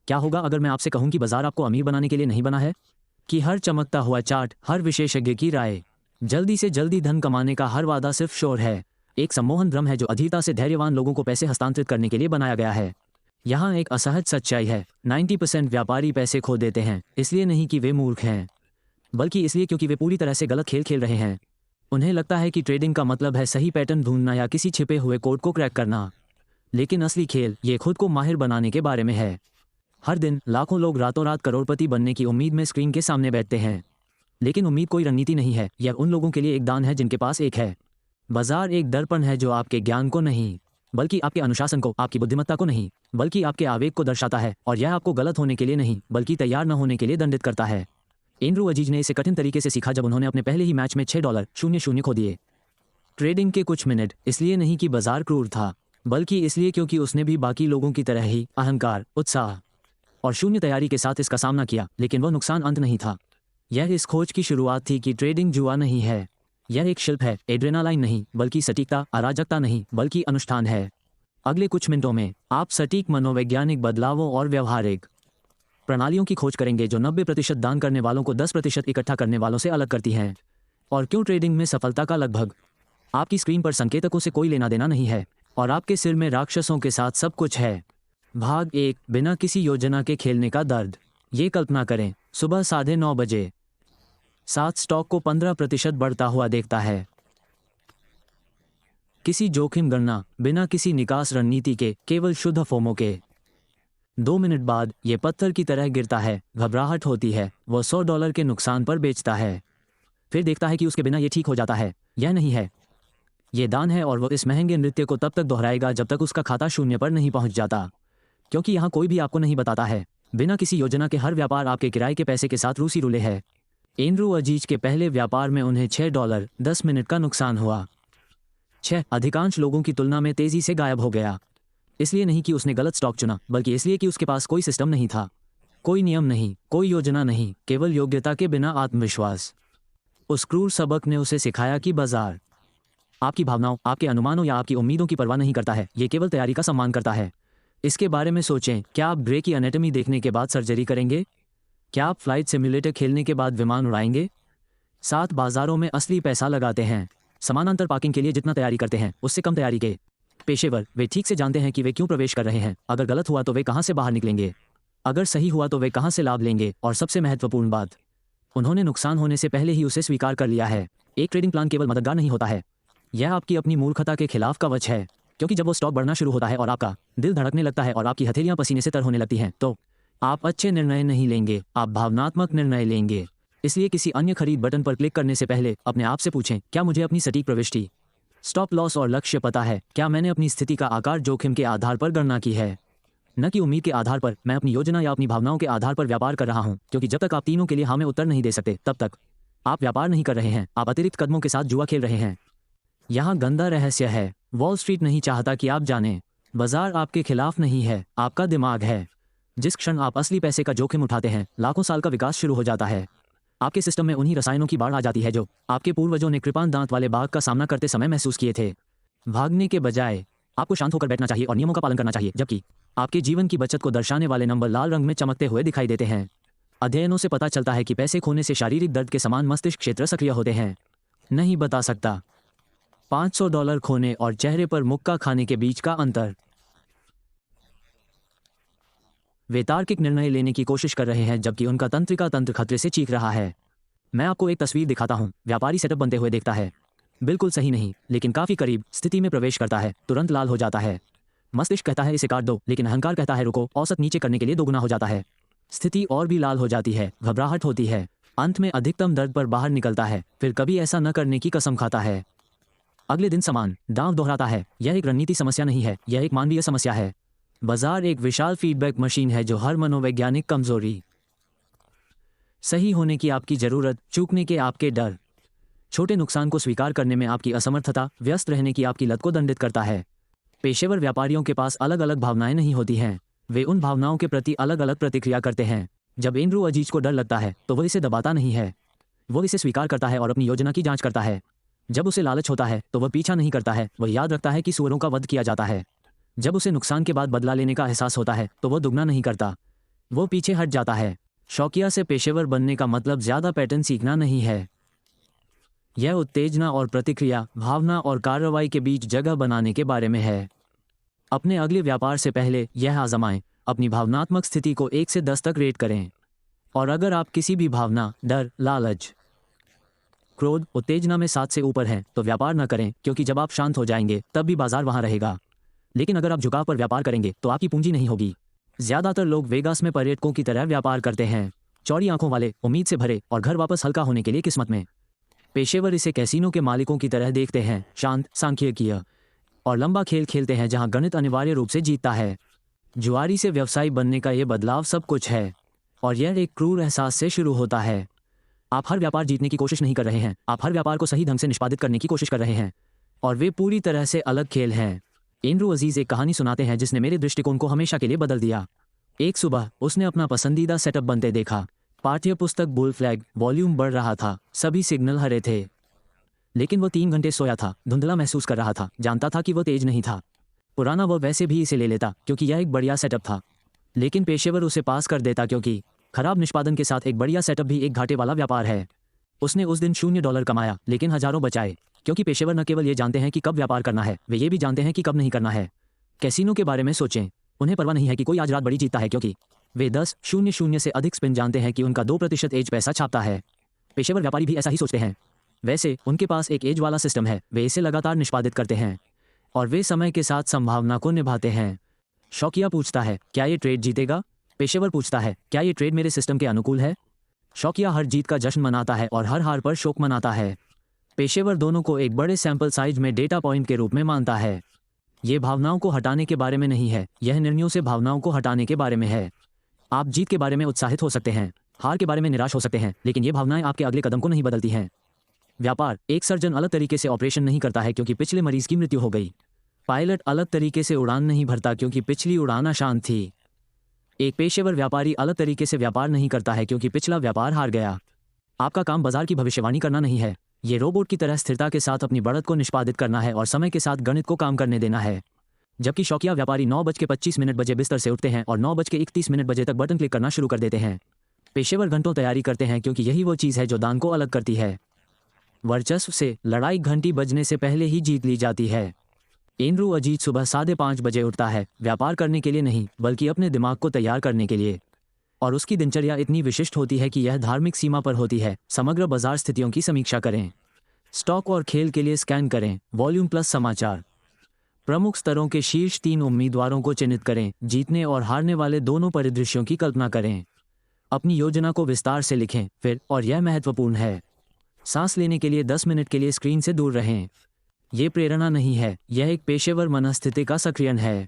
क्या होगा अगर मैं आपसे कहूं कि बाजार आपको अमीर बनाने के लिए नहीं बना है? कि हर चमकता हुआ चार्ट, हर विशेषज्ञ की राय, जल्दी से जल्दी धन कमाने का हर वादा सिर्फ शोर है। एक सम्मोहन भ्रम है जो अधीरता से धैर्यवान लोगों को पैसे हस्तांतरित करने के लिए बनाया गया है। यहाँ एक असहज सच्चाई है, 90% व्यापारी पैसे खो देते हैं, इसलिए नहीं कि वे मूर्ख हैं, बल्कि इसलिए क्योंकि वे पूरी तरह से गलत खेल खेल रहे हैं। उन्हें लगता है कि ट्रेडिंग का मतलब है सही पैटर्न ढूंढना या किसी छिपे हुए कोड को क्रैक करना, लेकिन असली खेल ये खुद को माहिर बनाने के बारे में है। हर दिन लाखों लोग रातों रात करोड़पति बनने की उम्मीद में स्क्रीन के सामने बैठते हैं, लेकिन उम्मीद कोई रणनीति नहीं है, यह उन लोगों के लिए एक दान है जिनके पास एक है। बाजार एक दर्पण है जो आपके ज्ञान को नहीं, बल्कि आपके अनुशासन को, आपकी बुद्धिमत्ता को नहीं, बल्कि आपके आवेग को दर्शाता है, और यह आपको गलत होने के लिए नहीं, बल्कि तैयार न होने के लिए दंडित करता है। एंड्रू अजीज ने इसे कठिन तरीके से सीखा जब उन्होंने अपने पहले ही मैच में $6.00 खो दिए। ट्रेडिंग के कुछ मिनट, इसलिए नहीं कि बाजार क्रूर था, बल्कि इसलिए क्योंकि उसने भी बाकी लोगों की तरह ही अहंकार, उत्साह और शून्य तैयारी के साथ इसका सामना किया, लेकिन वह नुकसान अंत नहीं था। यह इस खोज की शुरुआत थी कि ट्रेडिंग जुआ नहीं है, यह एक शिल्प है, एड्रेनालाइन नहीं, बल्कि सटीकता, अराजकता नहीं, बल्कि अनुष्ठान है। अगले कुछ मिनटों में आप सटीक मनोवैज्ञानिक बदलावों और व्यवहारिक प्रणालियों की खोज करेंगे जो 90% दान करने वालों को 10% इकट्ठा करने वालों से अलग करती हैं। और क्यों ट्रेडिंग में सफलता का लगभग आपकी स्क्रीन पर संकेतकों से कोई लेना देना नहीं है, और आपके सिर में राक्षसों के साथ सब कुछ है। भाग 1, बिना किसी योजना के खेलने का दर्द। ये कल्पना करें, सुबह 9:30 बजे 7 स्टॉक को 15% बढ़ता हुआ देखता है। किसी जोखिम गणना, बिना किसी निकास रणनीति के, केवल शुद्ध फोमो के। 2 मिनट बाद ये पत्थर की तरह गिरता है, घबराहट होती है, वह $100 के नुकसान पर बेचता है। फिर देखता है कि उसके बिना ये ठीक हो जाता है। यह नहीं है, ये दान है, और वह इस महंगे नृत्य को तब तक दोहराएगा जब तक उसका खाता शून्य पर नहीं पहुंच जाता, क्योंकि यहाँ कोई भी आपको नहीं बताता है। बिना किसी योजना के हर व्यापार आपके किराए के पैसे के साथ रूसी रूले है। एंड्रू अजीज के पहले व्यापार में उन्हें $6 10 मिनट का नुकसान हुआ। 6 अधिकांश लोगों की तुलना में तेजी से गायब हो गया, इसलिए नहीं कि उसने गलत स्टॉक चुना, बल्कि इसलिए कि उसके पास कोई सिस्टम नहीं था, कोई नियम नहीं, कोई योजना नहीं, केवल योग्यता के बिना आत्मविश्वास। उस क्रूर सबक ने उसे सिखाया कि बाजार आपकी भावनाओं, आपके अनुमानों या आपकी उम्मीदों की परवाह नहीं करता है, ये केवल तैयारी का सम्मान करता है। इसके बारे में सोचें, क्या आप ग्रे की एनाटॉमी देखने के बाद सर्जरी करेंगे? क्या आप फ्लाइट सिम्युलेटर खेलने के बाद विमान उड़ाएंगे? 7 बाजारों में असली पैसा लगाते हैं। समानांतर पार्किंग के लिए जितना तैयारी करते हैं उससे कम तैयारी के पेशेवर। वे ठीक से जानते हैं कि वे क्यों प्रवेश कर रहे हैं। अगर गलत हुआ तो वे कहां से बाहर निकलेंगे, अगर सही हुआ तो वे कहां से लाभ लेंगे, और सबसे महत्वपूर्ण बात, उन्होंने नुकसान होने से पहले ही उसे स्वीकार कर लिया है। एक ट्रेडिंग प्लान केवल मददगार नहीं होता है, यह आपकी अपनी मूर्खता के खिलाफ कवच है, क्योंकि जब वो स्टॉक बढ़ना शुरू होता है और आपका दिल धड़कने लगता है और आपकी हथेलियां पसीने से तर होने लगती हैं, तो आप अच्छे निर्णय नहीं लेंगे, आप भावनात्मक निर्णय लेंगे। इसलिए किसी अन्य खरीद बटन पर क्लिक करने से पहले अपने आप से पूछें, क्या मुझे अपनी सटीक प्रविष्टि, स्टॉप लॉस और लक्ष्य पता है? क्या मैंने अपनी स्थिति का आकार जोखिम के आधार पर गणना की है, न कि उम्मीद के आधार पर? मैं अपनी योजना या अपनी भावनाओं के आधार पर व्यापार कर रहा हूं, क्योंकि जब तक आप तीनों के लिए हाँ में उत्तर नहीं दे सकते, तब तक आप व्यापार नहीं कर रहे हैं, आप अतिरिक्त कदमों के साथ जुआ खेल रहे हैं। यहाँ गंदा रहस्य है, वॉल स्ट्रीट नहीं चाहता कि आप जानें, बाजार आपके खिलाफ नहीं है, आपका दिमाग है। जिस क्षण आप असली पैसे का जोखिम उठाते हैं, लाखों साल का विकास शुरू हो जाता है। आपके सिस्टम में उन्हीं रसायनों की बाढ़ आ जाती है जो आपके पूर्वजों ने कृपाण दांत वाले बाघ का सामना करते समय महसूस किए थे। भागने के बजाय आपको शांत होकर बैठना चाहिए और नियमों का पालन करना चाहिए, जबकि आपके जीवन की बचत को दर्शाने वाले नंबर लाल रंग में चमकते हुए दिखाई देते हैं। अध्ययनों से पता चलता है कि पैसे खोने से शारीरिक दर्द के समान मस्तिष्क क्षेत्र सक्रिय होते हैं। नहीं बता सकता $500 खोने और चेहरे पर मुक्का खाने के बीच का अंतर। वे तार्किक निर्णय लेने की कोशिश कर रहे हैं जबकि उनका तंत्रिका तंत्र खतरे से चीख रहा है। मैं आपको एक तस्वीर दिखाता हूं। व्यापारी सेटअप बनते हुए देखता है, बिल्कुल सही नहीं, लेकिन काफी करीब स्थिति में प्रवेश करता है, तुरंत लाल हो जाता है। मस्तिष्क कहता है इसे काट दो, लेकिन अहंकार कहता है रुको, औसत नीचे करने के लिए दोगुना हो जाता है। स्थिति और भी लाल हो जाती है, घबराहट होती है, अंत में अधिकतम दर्द पर बाहर निकलता है, फिर कभी ऐसा न करने की कसम खाता है। अगले दिन समान दांव दोहराता है। यह एक रणनीति समस्या नहीं है, यह एक मानवीय समस्या है। बाजार एक विशाल फीडबैक मशीन है जो हर मनोवैज्ञानिक कमजोरी, सही होने की आपकी जरूरत, चूकने के आपके डर, छोटे नुकसान को स्वीकार करने में आपकी असमर्थता, व्यस्त रहने की आपकी लत को दंडित करता है। पेशेवर व्यापारियों के पास अलग अलग भावनाएं नहीं होती हैं, वे उन भावनाओं के प्रति अलग अलग प्रतिक्रिया करते हैं। जब एंड्रू अजीज को डर लगता है तो वह इसे दबाता नहीं है, वह इसे स्वीकार करता है और अपनी योजना की जांच करता है। जब उसे लालच होता है तो वह पीछा नहीं करता है, वह याद रखता है कि सूअरों का वध किया जाता है। जब उसे नुकसान के बाद बदला लेने का एहसास होता है तो वह दुगना नहीं करता, वो पीछे हट जाता है। शौकिया से पेशेवर बनने का मतलब ज़्यादा पैटर्न सीखना नहीं है। यह उत्तेजना और प्रतिक्रिया, भावना और कार्रवाई के बीच जगह बनाने के बारे में है। अपने अगले व्यापार से पहले यह आजमाएं, अपनी भावनात्मक स्थिति को 1 से 10 तक रेट करें। और अगर आप किसी भी भावना, डर, लालच, क्रोध, उत्तेजना में 7 से ऊपर हैं तो व्यापार न करें, क्योंकि जब आप शांत हो जाएंगे तब भी बाजार वहां रहेगा। लेकिन अगर आप झुकाव पर व्यापार करेंगे तो आपकी पूंजी नहीं होगी। ज़्यादातर लोग वेगास में पर्यटकों की तरह व्यापार करते हैं, चौड़ी आंखों वाले, उम्मीद से भरे और घर वापस हल्का होने के लिए किस्मत में। पेशेवर इसे कैसीनो के मालिकों की तरह देखते हैं, शांत, सांख्यिकीय और लंबा खेल खेलते हैं जहां गणित अनिवार्य रूप से जीतता है। जुआरी से व्यवसायी बनने का ये बदलाव सब कुछ है, और यह एक क्रूर एहसास से शुरू होता है। आप हर व्यापार जीतने की कोशिश नहीं कर रहे हैं, आप हर व्यापार को सही ढंग से निष्पादित करने की कोशिश कर रहे हैं, और वे पूरी तरह से अलग खेल हैं। एंड्रू अजीज एक कहानी सुनाते हैं जिसने मेरे दृष्टिकोण को हमेशा के लिए बदल दिया। एक सुबह उसने अपना पसंदीदा सेटअप बनते देखा। पाठ्य पुस्तक बुल फ्लैग वॉल्यूम बढ़ रहा था, सभी सिग्नल हरे थे, लेकिन वो 3 घंटे सोया था, धुंधला महसूस कर रहा था, जानता था कि वो तेज नहीं था। पुराना वो वैसे भी इसे ले लेता क्योंकि यह एक बढ़िया सेटअप था, लेकिन पेशेवर उसे पास कर देता क्योंकि खराब निष्पादन के साथ एक बढ़िया सेटअप भी एक घाटे वाला व्यापार है। उसने उस दिन $0 कमाया, लेकिन हजारों बचाए, क्योंकि पेशेवर न केवल ये जानते हैं कि कब व्यापार करना है, वे ये भी जानते हैं कि कब नहीं करना है। कैसीनो के बारे में सोचें, उन्हें परवाह नहीं है कि कोई आज रात बड़ी जीतता है, क्योंकि वे 10-0-0 से अधिक स्पिन जानते हैं कि उनका 2% एज पैसा छापता है। पेशेवर व्यापारी भी ऐसा ही सोचते हैं। वैसे उनके पास एक एज वाला सिस्टम है, वे इसे लगातार निष्पादित करते हैं और वे समय के साथ संभावना को निभाते हैं। शौकिया पूछता है, क्या ये ट्रेड जीतेगा? पेशेवर पूछता है, क्या ये ट्रेड मेरे सिस्टम के अनुकूल है? शौकिया हर जीत का जश्न मनाता है और हर हार पर शोक मनाता है। पेशेवर दोनों को एक बड़े सैंपल साइज में डेटा पॉइंट के रूप में मानता है। ये भावनाओं को हटाने के बारे में नहीं है, यह निर्णयों से भावनाओं को हटाने के बारे में है। आप जीत के बारे में उत्साहित हो सकते हैं, हार के बारे में निराश हो सकते हैं, लेकिन ये भावनाएं आपके अगले कदम को नहीं बदलती हैं। व्यापार, एक सर्जन अलग तरीके से ऑपरेशन नहीं करता है क्योंकि पिछले मरीज की मृत्यु हो गई। पायलट अलग तरीके से उड़ान नहीं भरता क्योंकि पिछली उड़ान आसान थी। एक पेशेवर व्यापारी अलग तरीके से व्यापार नहीं करता है क्योंकि पिछला व्यापार हार गया। आपका काम बाजार की भविष्यवाणी करना नहीं है, ये रोबोट की तरह स्थिरता के साथ अपनी बढ़त को निष्पादित करना है और समय के साथ गणित को काम करने देना है। जबकि शौकिया व्यापारी 9:25 बजे बिस्तर से उठते हैं और 9:31 बजे तक बटन क्लिक करना शुरू कर देते हैं। पेशेवर घंटों तैयारी करते हैं क्योंकि यही वो चीज़ है जो दान को अलग करती है। वर्चस्व से लड़ाई घंटी बजने से पहले ही जीत ली जाती है। एंड्रू अजीज सुबह 5:30 बजे उठता है, व्यापार करने के लिए नहीं बल्कि अपने दिमाग को तैयार करने के लिए, और उसकी दिनचर्या इतनी विशिष्ट होती है कि यह धार्मिक सीमा पर होती है। समग्र बाजार स्थितियों की समीक्षा करें, स्टॉक और खेल के लिए स्कैन करें, वॉल्यूम प्लस समाचार, प्रमुख स्तरों के शीर्ष 3 उम्मीदवारों को चिन्हित करें, जीतने और हारने वाले दोनों परिदृश्यों की कल्पना करें, अपनी योजना को विस्तार से लिखें, फिर और यह महत्वपूर्ण है, सांस लेने के लिए 10 मिनट के लिए स्क्रीन से दूर रहें। ये प्रेरणा नहीं है, यह एक पेशेवर मनस्थिति का सक्रियण है।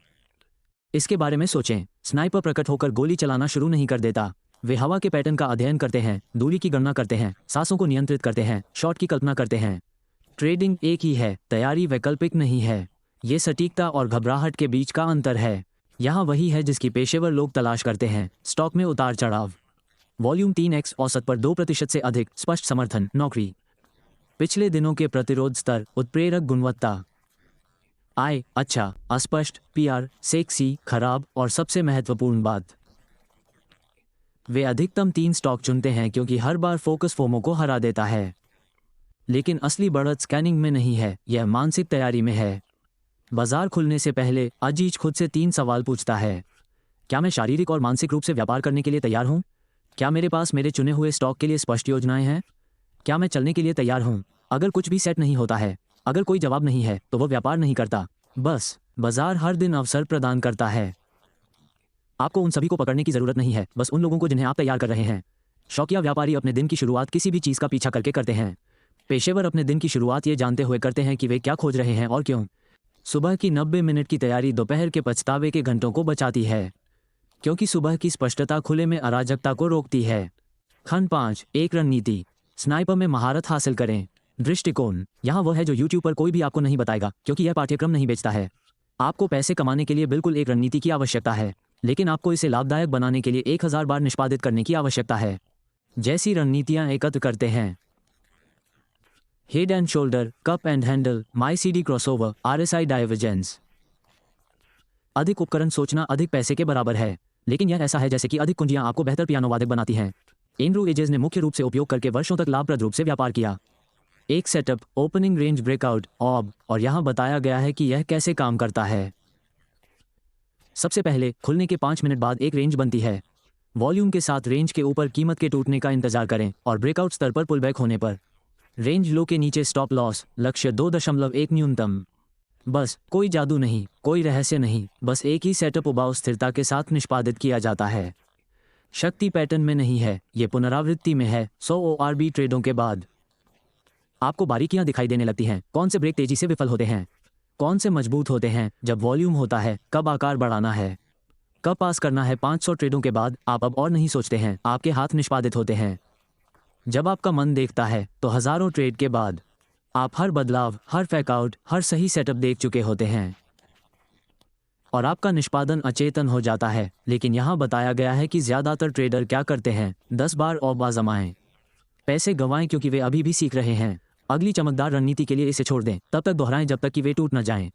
इसके बारे में सोचें, स्नाइपर प्रकट होकर गोली चलाना शुरू नहीं कर देता। वे हवा के पैटर्न का अध्ययन करते हैं, दूरी की गणना करते हैं, सांसों को नियंत्रित करते हैं, शॉट की कल्पना करते हैं। ट्रेडिंग एक ही है, तैयारी वैकल्पिक नहीं है। ये सटीकता और घबराहट के बीच का अंतर है। यहाँ वही है जिसकी पेशेवर लोग तलाश करते हैं। स्टॉक में उतार चढ़ाव, वॉल्यूम 3x औसत पर 2% से अधिक, स्पष्ट समर्थन, नौकरी, पिछले दिनों के प्रतिरोध स्तर, उत्प्रेरक गुणवत्ता, आय अच्छा, अस्पष्ट, पीआर सेक्सी, खराब, और सबसे महत्वपूर्ण बात, वे अधिकतम 3 स्टॉक चुनते हैं क्योंकि हर बार फोकस फोमो को हरा देता है। लेकिन असली बढ़त स्कैनिंग में नहीं है, यह मानसिक तैयारी में है। बाजार खुलने से पहले अजीज खुद से 3 सवाल पूछता है। क्या मैं शारीरिक और मानसिक रूप से व्यापार करने के लिए तैयार हूँ? क्या मेरे पास मेरे चुने हुए स्टॉक के लिए स्पष्ट योजनाएं हैं? क्या मैं चलने के लिए तैयार हूँ? अगर कुछ भी सेट नहीं होता है, अगर कोई जवाब नहीं है, तो वो व्यापार नहीं करता। बस बाजार हर दिन अवसर प्रदान करता है। आपको उन सभी को पकड़ने की जरूरत नहीं है, बस उन लोगों को जिन्हें आप तैयार कर रहे हैं। शौकिया व्यापारी अपने दिन की शुरुआत किसी भी चीज़ का पीछा करके करते हैं। पेशेवर अपने दिन की शुरुआत ये जानते हुए करते हैं कि वे क्या खोज रहे हैं और क्यों। सुबह की 90 मिनट की तैयारी दोपहर के पछतावे के घंटों को बचाती है, क्योंकि सुबह की स्पष्टता खुले में अराजकता को रोकती है। खंड 5, एक रणनीति, स्नाइपर में महारत हासिल करें। दृष्टिकोण, यहाँ वह है जो यूट्यूब पर कोई भी आपको नहीं बताएगा, क्योंकि यह पाठ्यक्रम नहीं बेचता है। आपको पैसे कमाने के लिए बिल्कुल एक रणनीति की आवश्यकता है, लेकिन आपको इसे लाभदायक बनाने के लिए 1000 बार निष्पादित करने की आवश्यकता है। जैसी रणनीतियाँ एकत्र करते हैं: head and shoulder, cup and handle, MACD crossover, RSI divergence. अधिक उपकरण सोचना अधिक पैसे के बराबर है। लेकिन यह ऐसा है जैसे कि अधिक कुंजियां आपको बेहतर पियानो वादक बनाती हैं। एंड्रू एजेस ने मुख्य रूप से उपयोग करके वर्षों तक लाभप्रद रूप से व्यापार किया। एक सेटअप, ओपनिंग रेंज ब्रेकआउट, ऑब, और यहाँ बताया गया है कि यह कैसे काम करता है। सबसे पहले खुलने के 5 मिनट बाद एक रेंज बनती है। वॉल्यूम के साथ रेंज के ऊपर कीमत के टूटने का इंतजार करें और ब्रेकआउट स्तर पर पुलबैक होने पर रेंज लो के नीचे स्टॉप लॉस, लक्ष्य 2.1 न्यूनतम। बस कोई जादू नहीं, कोई रहस्य नहीं, बस एक ही सेटअप उबाऊ स्थिरता के साथ निष्पादित किया जाता है। शक्ति पैटर्न में नहीं है, ये पुनरावृत्ति में है। 100 ORB ट्रेडों के बाद आपको बारीकियां दिखाई देने लगती हैं। कौन से ब्रेक तेजी से विफल होते हैं, कौन से मजबूत होते हैं जब वॉल्यूम होता है, कब आकार बढ़ाना है, कब पास करना है। 500 ट्रेडों के बाद आप अब और नहीं सोचते हैं, आपके हाथ निष्पादित होते हैं। जब आपका मन देखता है तो हजारों ट्रेड के बाद आप हर बदलाव, हर फेकआउट, हर सही सेटअप देख चुके होते हैं और आपका निष्पादन अचेतन हो जाता है। लेकिन यहाँ बताया गया है कि ज्यादातर ट्रेडर क्या करते हैं, 10 बार ऑब आजमाएं, पैसे गंवाएं क्योंकि वे अभी भी सीख रहे हैं। अगली चमकदार रणनीति के लिए इसे छोड़ दें, तब तक दोहराएं जब तक कि वे टूट न जाएं।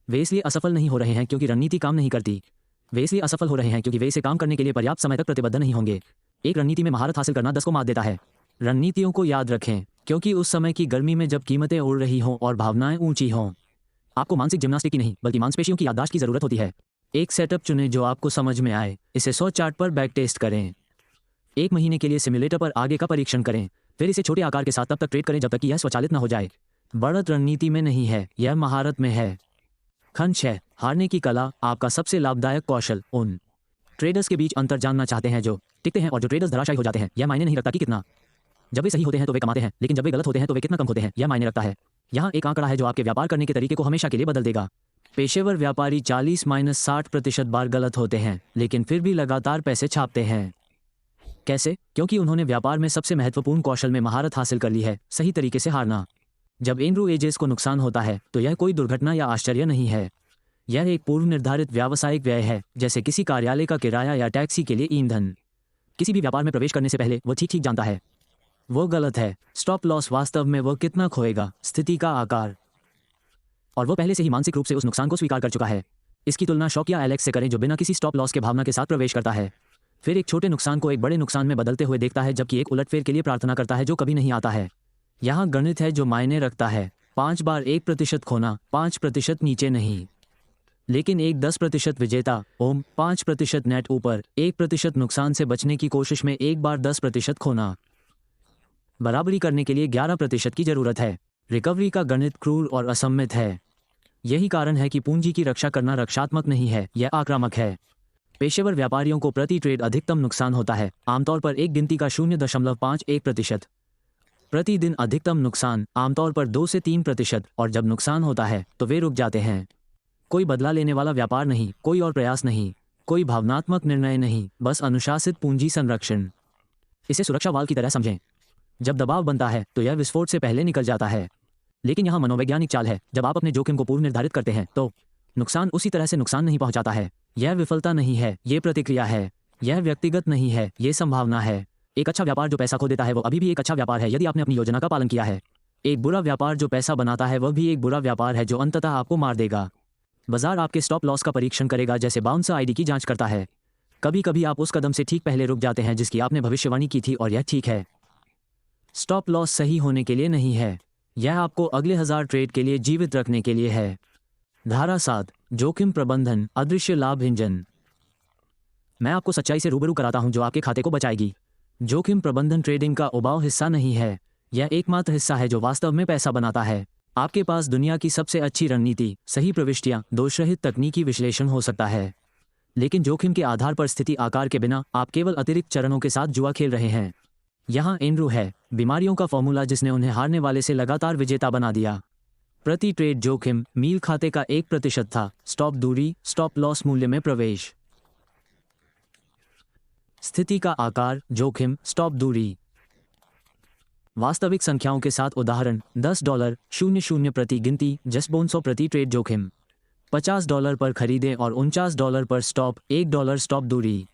वे इसलिए असफल नहीं हो रहे हैं क्योंकि रणनीति काम नहीं करती, वे इसलिए असफल हो रहे हैं क्योंकि वे इसे काम करने के लिए पर्याप्त समय तक प्रतिबद्ध नहीं होंगे। एक रणनीति में महारत हासिल करना 10 को मात देता है। रणनीतियों को याद रखें क्योंकि उस समय की गर्मी में जब कीमतें उड़ रही हों और भावनाएं ऊंची हों, आपको मानसिक जिम्नास्टिक की नहीं बल्कि मांसपेशियों की याददाश्त की जरूरत होती है। एक सेटअप चुनें जो आपको समझ में आए, इसे 100 चार्ट पर बैक टेस्ट करें, 1 महीने के लिए सिम्युलेटर पर आगे का परीक्षण करें, फिर इसे छोटे आकार के साथ तब तक ट्रेड करें जब तक कि यह स्वचालित न हो जाए। बढ़त रणनीति में नहीं है, यह महारत में है। खंड 6, हारने की कला, आपका सबसे लाभदायक कौशल। उन ट्रेडर्स के बीच अंतर जानना चाहते हैं जो टिकते हैं और जो ट्रेडर्स धराशायी हो जाते हैं। यह मायने नहीं रखता कि कितना। जब वे सही होते हैं तो वे कमाते हैं, लेकिन जब वे गलत होते हैं तो वे कितना कम होते हैं, यह मायने रखता है। यहाँ एक आंकड़ा है जो आपके व्यापार करने के तरीके को हमेशा के लिए बदल देगा। पेशेवर व्यापारी 40-60% बार गलत होते हैं लेकिन फिर भी लगातार पैसे छापते हैं। कैसे? क्योंकि उन्होंने व्यापार में सबसे महत्वपूर्ण कौशल में महारत हासिल कर ली है, सही तरीके से हारना। जब एंड्रू एजेस को नुकसान होता है तो यह कोई दुर्घटना या आश्चर्य नहीं है, यह एक पूर्व निर्धारित व्यावसायिक व्यय है, जैसे किसी कार्यालय का किराया या टैक्सी के लिए ईंधन। किसी भी व्यापार में प्रवेश करने से पहले वो ठीक ठीक जानता है वो गलत है। स्टॉप लॉस वास्तव में वो कितना खोएगा, स्थिति का आकार, और वो पहले से ही मानसिक रूप से उस नुकसान को स्वीकार कर चुका है। इसकी तुलना शॉक या एलेक्स से करें जो बिना किसी स्टॉप लॉस के भावना के साथ प्रवेश करता है, फिर एक छोटे नुकसान को एक बड़े नुकसान में बदलते हुए देखता है, जबकि एक उलटफेर के लिए प्रार्थना करता है जो कभी नहीं आता है। यहाँ गणित है जो मायने रखता है। 5 बार 1% खोना, 5% नीचे नहीं, लेकिन एक 10% विजेता। 5% नेट ऊपर, 1% नुकसान से बचने की कोशिश में एक बार 10% खोना। बराबरी करने के लिए 11% की जरूरत है। रिकवरी का गणित क्रूर और असम्मित है। यही कारण है कि पूंजी की रक्षा करना रक्षात्मक नहीं है, यह आक्रामक है। पेशेवर व्यापारियों को प्रति ट्रेड अधिकतम नुकसान होता है, आमतौर पर एक गिनती का 0.51%। प्रतिदिन अधिकतम नुकसान आमतौर पर 2 से 3%, और जब नुकसान होता है तो वे रुक जाते हैं। कोई बदला लेने वाला व्यापार नहीं, कोई और प्रयास नहीं, कोई भावनात्मक निर्णय नहीं, बस अनुशासित पूंजी संरक्षण। इसे सुरक्षा वाल्व की तरह समझें। जब दबाव बनता है तो यह विस्फोट से पहले निकल जाता है, लेकिन यहाँ मनोवैज्ञानिक चाल है। जब आप अपने जोखिम को पूर्व निर्धारित करते हैं तो नुकसान उसी तरह से नुकसान नहीं पहुंचाता है। यह विफलता नहीं है, ये प्रतिक्रिया है। यह व्यक्तिगत नहीं है, ये संभावना है। एक अच्छा व्यापार जो पैसा खो देता है वो अभी भी एक अच्छा व्यापार है यदि आपने अपनी योजना का पालन किया है। एक बुरा व्यापार जो पैसा बनाता है वह भी एक बुरा व्यापार है जो अंततः आपको मार देगा। बाजार आपके स्टॉप लॉस का परीक्षण करेगा जैसे बाउंसर आईडी की जांच करता है। कभी कभी आप उस कदम से ठीक पहले रुक जाते हैं जिसकी आपने भविष्यवाणी की थी, और यह ठीक है। स्टॉप लॉस सही होने के लिए नहीं है, यह आपको अगले 1000 ट्रेड के लिए जीवित रखने के लिए है। धारा 7, जोखिम प्रबंधन, अदृश्य लाभ इंजन। मैं आपको सच्चाई से रूबरू कराता हूं जो आपके खाते को बचाएगी। जोखिम प्रबंधन ट्रेडिंग का उबाऊ हिस्सा नहीं है, यह एकमात्र हिस्सा है जो वास्तव में पैसा बनाता है। आपके पास दुनिया की सबसे अच्छी रणनीति, सही प्रविष्टियां, दोषरहित तकनीकी विश्लेषण हो सकता है, लेकिन जोखिम के आधार पर स्थिति आकार के बिना आप केवल अतिरिक्त चरणों के साथ जुआ खेल रहे हैं। यहाँ एंड्रू है, बीमारियों का फॉर्मूला जिसने उन्हें हारने वाले से लगातार विजेता बना दिया। प्रति ट्रेड जोखिम मील खाते का 1% था। स्टॉप दूरी, स्टॉप लॉस मूल्य में प्रवेश। स्थिति का आकार, जोखिम, स्टॉप दूरी। वास्तविक संख्याओं के साथ उदाहरण, $10 00 प्रति गिनती, जस्ट $100 प्रति ट्रेड जोखिम। $50 पर खरीदें और $49 पर स्टॉप, $1 स्टॉप दूरी।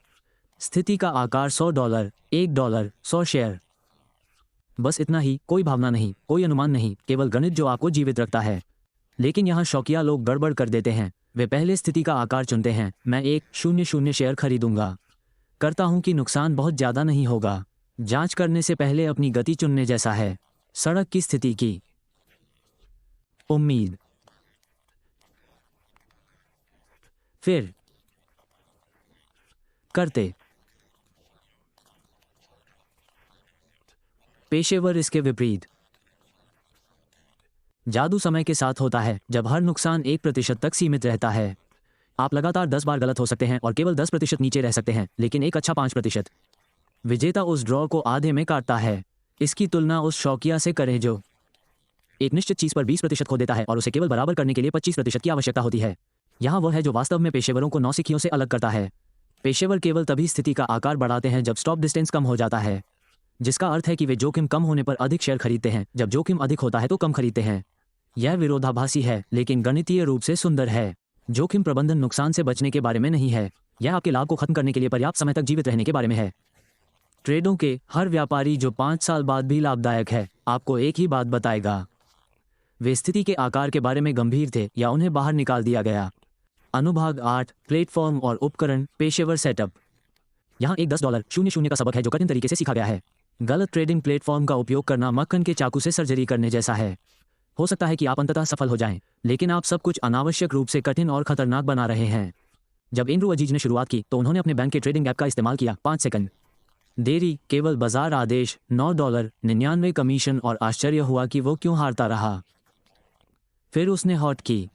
स्थिति का आकार $100, $1, 100 शेयर। बस इतना ही, कोई भावना नहीं, कोई अनुमान नहीं, केवल गणित जो आपको जीवित रखता है। लेकिन यहाँ शौकिया लोग गड़बड़ कर देते हैं। वे पहले स्थिति का आकार चुनते हैं, मैं 100 शेयर खरीदूंगा। करता हूं कि नुकसान बहुत ज़्यादा नहीं होगा। जांच करने से पहले अपनी गति चुनने जैसा है। सड़क की स्थिति की उम्मीद। फिर करते पेशेवर इसके विपरीत। जादू समय के साथ होता है जब हर नुकसान 1% तक सीमित रहता है। आप लगातार 10 बार गलत हो सकते हैं और केवल 10% नीचे रह सकते हैं, लेकिन एक अच्छा 5%। विजेता उस ड्रॉ को आधे में काटता है। इसकी तुलना उस शौकिया से करें जो एक निश्चित चीज पर 20% खो देता है और उसे केवल बराबर करने के लिए 25% की आवश्यकता होती है। यहाँ वह है जो वास्तव में पेशेवरों को नौसिखियों से अलग करता है। पेशेवर केवल तभी स्थिति का आकार बढ़ाते हैं जब स्टॉप डिस्टेंस कम हो जाता है, जिसका अर्थ है कि वे जोखिम कम होने पर अधिक शेयर खरीदते हैं, जब जोखिम अधिक होता है तो कम खरीदते हैं। यह विरोधाभासी है, लेकिन गणितीय रूप से सुंदर है। जोखिम प्रबंधन नुकसान से बचने के बारे में नहीं है, यह आपके लाभ को खत्म करने के लिए पर्याप्त समय तक जीवित रहने के बारे में है। ट्रेडों के हर व्यापारी जो 5 साल बाद भी लाभदायक है, आपको एक ही बात बताएगा। वे स्थिति के आकार के बारे में गंभीर थे या उन्हें बाहर निकाल दिया गया। अनुभाग 8 प्लेटफॉर्म और उपकरण पेशेवर सेटअप। यहाँ एक $10.00 का सबक है जो कठिन तरीके से सीखा गया है। गलत ट्रेडिंग प्लेटफॉर्म का उपयोग करना मक्खन के चाकू से सर्जरी करने जैसा है। हो सकता है कि आप अंततः सफल हो जाएं, लेकिन आप सब कुछ अनावश्यक रूप से कठिन और खतरनाक बना रहे हैं। जब एंड्रू अजीज ने शुरुआत की तो उन्होंने अपने बैंक के ट्रेडिंग ऐप का इस्तेमाल किया। 5 सेकंड देरी, केवल बाजार आदेश, $9.99 कमीशन और आश्चर्य हुआ कि वो क्यों हारता रहा। फिर उसने हॉट की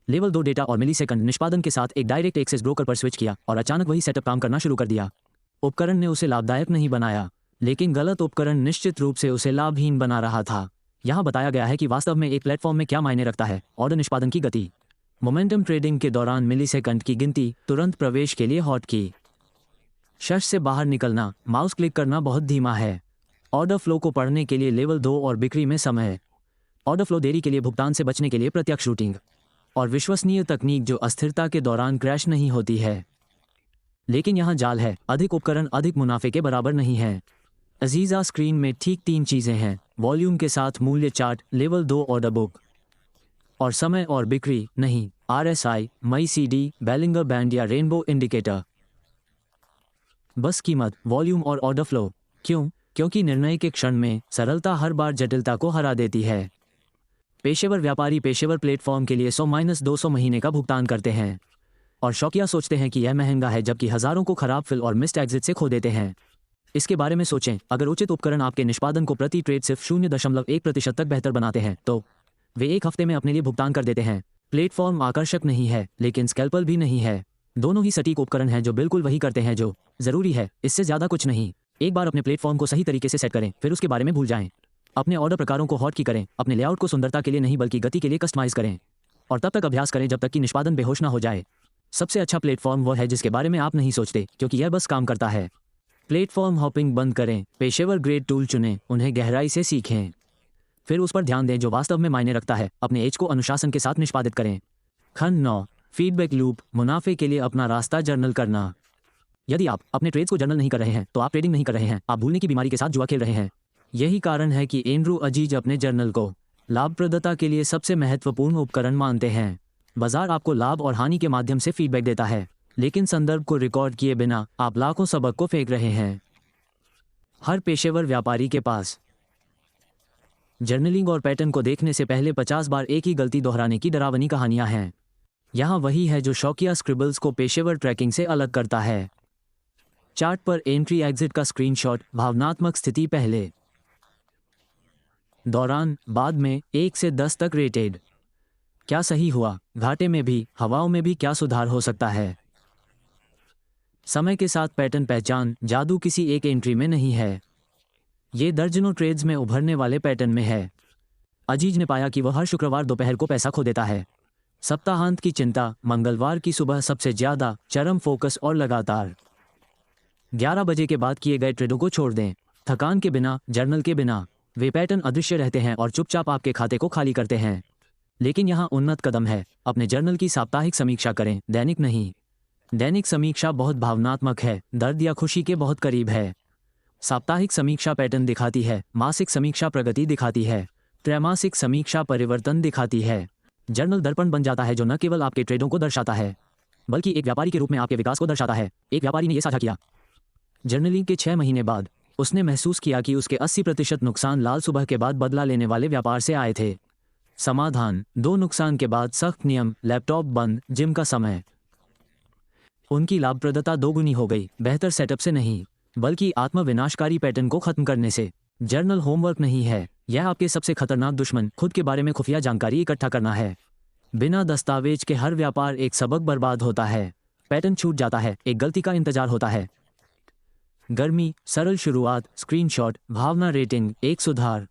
लेवल 2 डेटा और मिलीसेकंड निष्पादन के साथ एक डायरेक्ट एक्सेस ब्रोकर पर स्विच किया और अचानक वही सेटअप काम करना शुरू कर दिया। उपकरण ने उसे लाभदायक नहीं बनाया, लेकिन गलत उपकरण निश्चित रूप से उसे लाभहीन बना रहा था। यहाँ बताया गया है कि वास्तव में एक प्लेटफॉर्म में क्या मायने रखता है। ऑर्डर निष्पादन की गति, मोमेंटम ट्रेडिंग के दौरान मिलीसेकंड की गिनती, तुरंत प्रवेश के लिए हॉट की, शश से बाहर निकलना, माउस क्लिक करना बहुत धीमा है। ऑर्डर फ्लो को पढ़ने के लिए लेवल 2 और बिक्री में समय। ऑर्डर फ्लो देरी के लिए भुगतान से बचने के लिए प्रत्यक्ष रूटिंग और विश्वसनीय तकनीक जो अस्थिरता के दौरान क्रैश नहीं होती है। लेकिन यहाँ जाल है, अधिक उपकरण अधिक मुनाफे के बराबर नहीं है। अजीजा स्क्रीन में ठीक 3 चीज़ें हैं: वॉल्यूम के साथ मूल्य चार्ट, लेवल 2 ऑर्डर बुक, और समय और बिक्री नहीं। RSI, मई CD, बेलिंगर बैंड या रेनबो इंडिकेटर। बस कीमत, वॉल्यूम और ऑर्डर फ्लो। क्यों? क्योंकि निर्णय के क्षण में सरलता हर बार जटिलता को हरा देती है। पेशेवर व्यापारी पेशेवर प्लेटफॉर्म के लिए 100-200 महीने का भुगतान करते हैं और शौकिया सोचते हैं कि यह महंगा है, जबकि हजारों को खराब फिल और मिस्ड एग्जिट से खो देते हैं। इसके बारे में सोचें, अगर उचित उपकरण आपके निष्पादन को प्रति ट्रेड सिर्फ 0.1% तक बेहतर बनाते हैं तो वे 1 हफ्ते में अपने लिए भुगतान कर देते हैं। प्लेटफॉर्म आकर्षक नहीं है, लेकिन स्कैल्पल भी नहीं है। दोनों ही सटीक उपकरण हैं जो बिल्कुल वही करते हैं जो जरूरी है, इससे ज्यादा कुछ नहीं। एक बार अपने प्लेटफॉर्म को सही तरीके से सेट करें, फिर उसके बारे में भूल जाएं। अपने ऑर्डर प्रकारों को हॉट की करें, अपने लेआउट को सुंदरता के लिए नहीं बल्कि गति के लिए कस्टमाइज करें, और तब तक अभ्यास करें जब तक कि निष्पादन बेहोश ना हो जाए। सबसे अच्छा प्लेटफॉर्म वह है जिसके बारे में आप नहीं सोचते, क्योंकि यह बस काम करता है। प्लेटफॉर्म हॉपिंग बंद करें, पेशेवर ग्रेड टूल चुनें, उन्हें गहराई से सीखें, फिर उस पर ध्यान दें जो वास्तव में मायने रखता है। अपने एज को अनुशासन के साथ निष्पादित करें। खंड 9 फीडबैक लूप, मुनाफे के लिए अपना रास्ता जर्नल करना। यदि आप अपने ट्रेड्स को जर्नल नहीं कर रहे हैं तो आप ट्रेडिंग नहीं कर रहे हैं, आप भूलने की बीमारी के साथ जुआ खेल रहे हैं। यही कारण है कि एंड्रू अजीज अपने जर्नल को लाभप्रदता के लिए सबसे महत्वपूर्ण उपकरण मानते हैं। बाजार आपको लाभ और हानि के माध्यम से फीडबैक देता है, लेकिन संदर्भ को रिकॉर्ड किए बिना आप लाखों सबक को फेंक रहे हैं। हर पेशेवर व्यापारी के पास जर्नलिंग और पैटर्न को देखने से पहले 50 बार एक ही गलती दोहराने की डरावनी कहानियां हैं। यहाँ वही है जो शौकिया स्क्रिबल्स को पेशेवर ट्रैकिंग से अलग करता है। चार्ट पर एंट्री एग्जिट का स्क्रीनशॉट, भावनात्मक स्थिति पहले, दौरान, बाद में, 1 से 10 तक रेटेड। क्या सही हुआ? घाटे में भी, हवाओं में भी क्या सुधार हो सकता है? समय के साथ पैटर्न पहचान, जादू किसी एक एंट्री में नहीं है, ये दर्जनों ट्रेड्स में उभरने वाले पैटर्न में है। अजीज ने पाया कि वह हर शुक्रवार दोपहर को पैसा खो देता है। सप्ताहांत की चिंता, मंगलवार की सुबह सबसे ज्यादा, चरम फोकस और लगातार। 11 बजे के बाद किए गए ट्रेडों को छोड़ दें। थकान के बिना, जर्नल के बिना, वे पैटर्न अदृश्य रहते हैं और चुपचाप आपके खाते को खाली करते हैं। लेकिन यहाँ उन्नत कदम है, अपने जर्नल की साप्ताहिक समीक्षा करें, दैनिक नहीं। दैनिक समीक्षा बहुत भावनात्मक है, दर्द या खुशी के बहुत करीब है। साप्ताहिक समीक्षा पैटर्न दिखाती है, मासिक समीक्षा प्रगति दिखाती है, त्रैमासिक समीक्षा परिवर्तन दिखाती है। जर्नल दर्पण बन जाता है जो न केवल आपके ट्रेडों को दर्शाता है, बल्कि एक व्यापारी के रूप में आपके विकास को दर्शाता है। एक व्यापारी ने यह साझा किया। जर्नलिंग के 6 महीने बाद उसने महसूस किया कि उसके 80% नुकसान लाल सुबह के बाद बदला लेने वाले व्यापार से आए थे। समाधान: 2 नुकसान के बाद सख्त नियम, लैपटॉप बंद, जिम का समय। उनकी लाभप्रदता दोगुनी हो गई, बेहतर सेटअप से नहीं, बल्कि आत्मविनाशकारी पैटर्न को खत्म करने से। जर्नल होमवर्क नहीं है, यह आपके सबसे खतरनाक दुश्मन खुद के बारे में खुफिया जानकारी इकट्ठा करना है। बिना दस्तावेज के हर व्यापार एक सबक बर्बाद होता है। पैटर्न छूट जाता है, एक गलती का इंतजार होता है। गर्मी, सरल शुरुआत, स्क्रीनशॉट, भावना रेटिंग, एक सुधार।